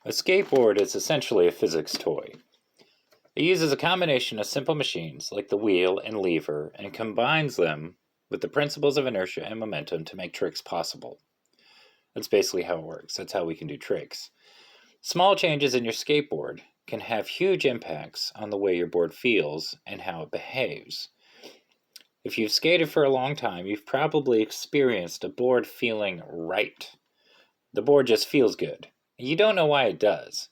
A skateboard is essentially a physics toy. It uses a combination of simple machines like the wheel and lever and combines them with the principles of inertia and momentum to make tricks possible. That's basically how it works. That's how we can do tricks. Small changes in your skateboard can have huge impacts on the way your board feels and how it behaves. If you've skated for a long time, you've probably experienced a board feeling right. The board just feels good. You don't know why it does.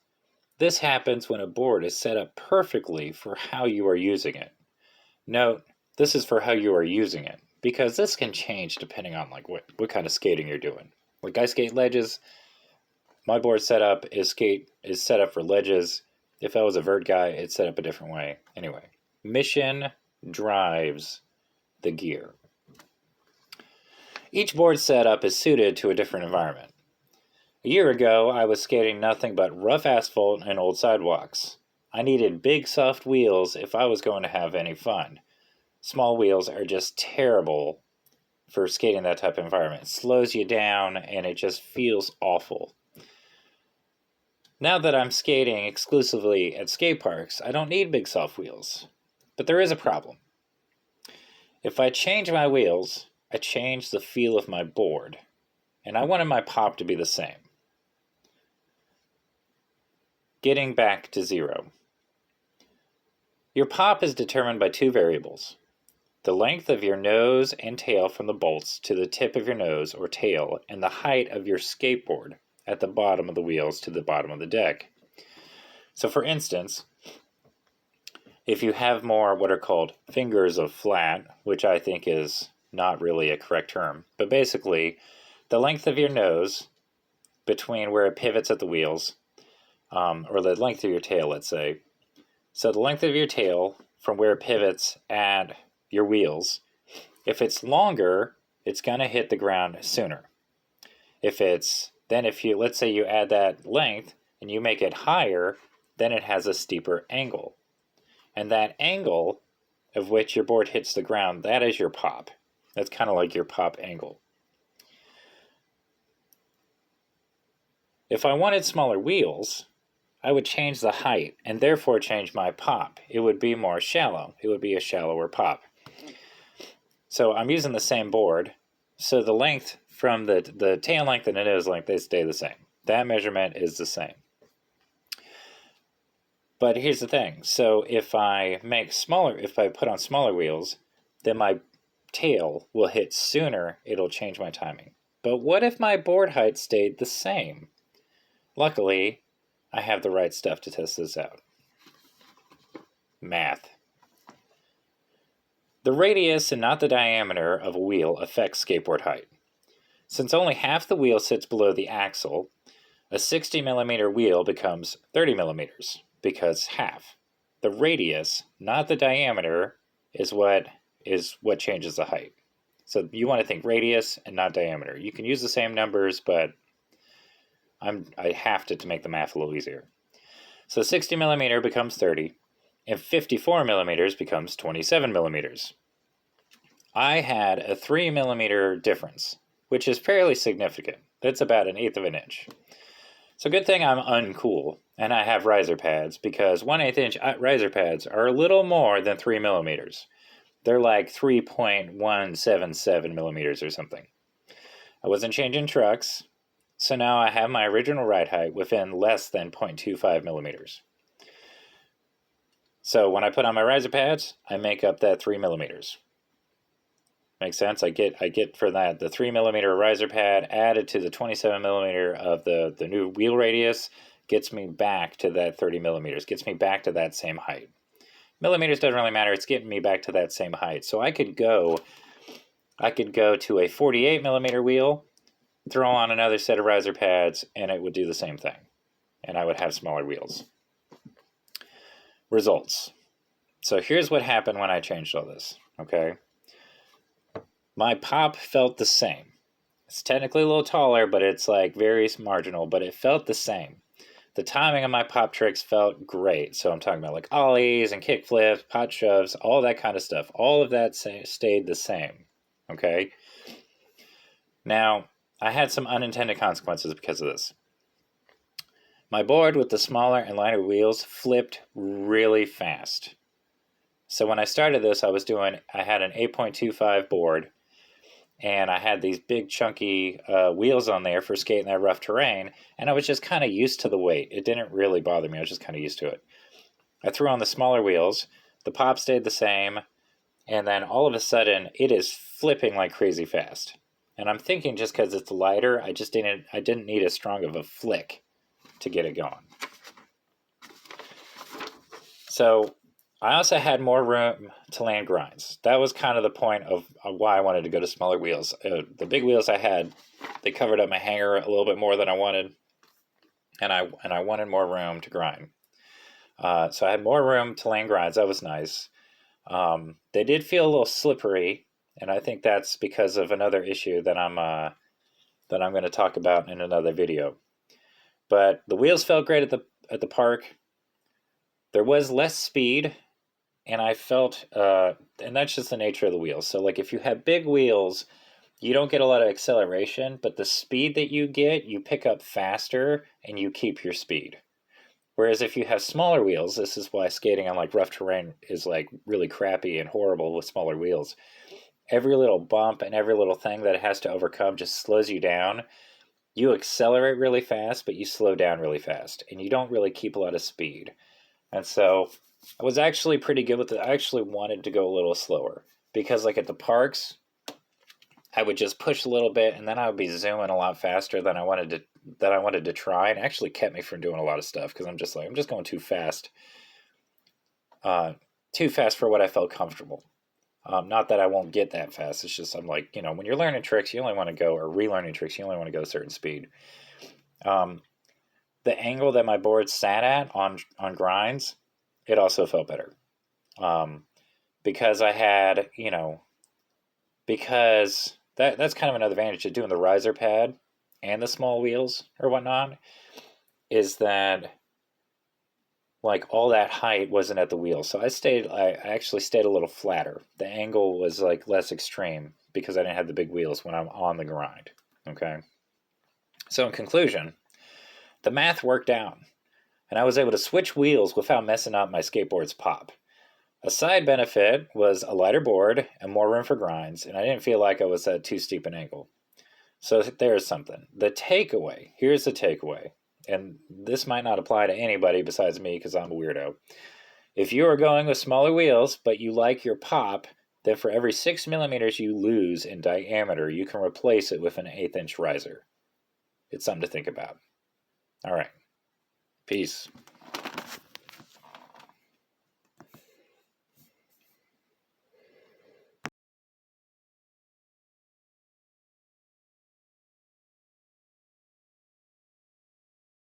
This happens when a board is set up perfectly for how you are using it. Note, this is for how you are using it, because this can change depending on what kind of skating you're doing. Like I skate ledges, my board setup is set up for ledges. If I was a vert guy, it's set up a different way. Anyway, mission drives the gear. Each board setup is suited to a different environment. A year ago, I was skating nothing but rough asphalt and old sidewalks. I needed big, soft wheels if I was going to have any fun. Small wheels are just terrible for skating that type of environment. It slows you down, and it just feels awful. Now that I'm skating exclusively at skate parks, I don't need big, soft wheels. But there is a problem. If I change my wheels, I change the feel of my board, and I wanted my pop to be the same. Getting back to zero. Your pop is determined by two variables: the length of your nose and tail from the bolts to the tip of your nose or tail, and the height of your skateboard at the bottom of the wheels to the bottom of the deck. So for instance, if you have more what are called fingers of flat, which I think is not really a correct term, but basically the length of your nose between where it pivots at the wheels, or the length of your tail, let's say. So the length of your tail from where it pivots at your wheels, if it's longer, it's going to hit the ground sooner. Let's say you add that length and you make it higher, then it has a steeper angle. And that angle of which your board hits the ground, that is your pop. That's kind of like your pop angle. If I wanted smaller wheels, I would change the height and therefore change my pop. It would be more shallow. It would be a shallower pop. So I'm using the same board, so the length from the tail length and the nose length, they stay the same. That measurement is the same. But here's the thing. So if I put on smaller wheels, then my tail will hit sooner. It'll change my timing. But what if my board height stayed the same? Luckily, I have the right stuff to test this out. Math. The radius and not the diameter of a wheel affects skateboard height. Since only half the wheel sits below the axle, a 60 millimeter wheel becomes 30 millimeters, because half. The radius, not the diameter, is what changes the height. So you want to think radius and not diameter. You can use the same numbers, but I have to make the math a little easier. So 60 millimeter becomes 30, and 54 millimeters becomes 27 millimeters. I had a 3 millimeter difference, which is fairly significant. That's about 1/8 of an inch. So good thing I'm uncool, and I have riser pads, because 1/8 inch riser pads are a little more than 3 millimeters. They're like 3.177 millimeters or something. I wasn't changing trucks, so now I have my original ride height within less than 0.25 millimeters. So when I put on my riser pads, I make up that 3 millimeters. Makes sense? I get for that the 3 millimeter riser pad added to the 27 millimeter of the new wheel radius gets me back to that 30 millimeters, gets me back to that same height. Millimeters doesn't really matter, it's getting me back to that same height. So I could go to a 48 millimeter wheel, throw on another set of riser pads, and it would do the same thing. And I would have smaller wheels. Results. So here's what happened when I changed all this, okay? My pop felt the same. It's technically a little taller, but it's like very marginal, but it felt the same. The timing of my pop tricks felt great. So I'm talking about like ollies and kick flips, pot shoves, all that kind of stuff. All of that stayed the same, okay? Now, I had some unintended consequences because of this. My board with the smaller and lighter wheels flipped really fast. So when I started this, I had an 8.25 board, and I had these big chunky wheels on there for skating that rough terrain, and I was just kind of used to the weight. It didn't really bother me. I was just kind of used to it. I threw on the smaller wheels. The pop stayed the same, and then all of a sudden, it is flipping like crazy fast. And I'm thinking just because it's lighter, I didn't need as strong of a flick to get it going. So I also had more room to land grinds. That was kind of the point of why I wanted to go to smaller wheels. The big wheels I had, they covered up my hanger a little bit more than I wanted, and I wanted more room to grind. So I had more room to land grinds. That was nice. They did feel a little slippery, and I think that's because of another issue that I'm going to talk about in another video. But the wheels felt great at the park. There was less speed, and I felt, and that's just the nature of the wheels. So like if you have big wheels, you don't get a lot of acceleration, but the speed that you get, you pick up faster and you keep your speed. Whereas if you have smaller wheels, this is why skating on like rough terrain is like really crappy and horrible with smaller wheels. Every little bump and every little thing that it has to overcome just slows you down. You accelerate really fast, but you slow down really fast, and you don't really keep a lot of speed. And so I was actually pretty good with it. I actually wanted to go a little slower because like at the parks, I would just push a little bit and then I would be zooming a lot faster than I wanted to try, and it actually kept me from doing a lot of stuff because I'm just going too fast. Too fast for what I felt comfortable. Not that I won't get that fast. It's just I'm like, when you're learning tricks, you only want to go, or relearning tricks, you only want to go a certain speed. The angle that my board sat at on grinds, it also felt better. Because I had, because that's kind of another advantage of doing the riser pad and the small wheels or whatnot, is that like all that height wasn't at the wheel. So I actually stayed a little flatter. The angle was like less extreme because I didn't have the big wheels when I'm on the grind. Okay. So in conclusion, the math worked out, and I was able to switch wheels without messing up my skateboard's pop. A side benefit was a lighter board and more room for grinds, and I didn't feel like I was at too steep an angle. So there's something. Here's the takeaway, and this might not apply to anybody besides me because I'm a weirdo. If you are going with smaller wheels, but you like your pop, then for every 6 millimeters you lose in diameter, you can replace it with an 1/8 inch riser. It's something to think about. All right. Peace.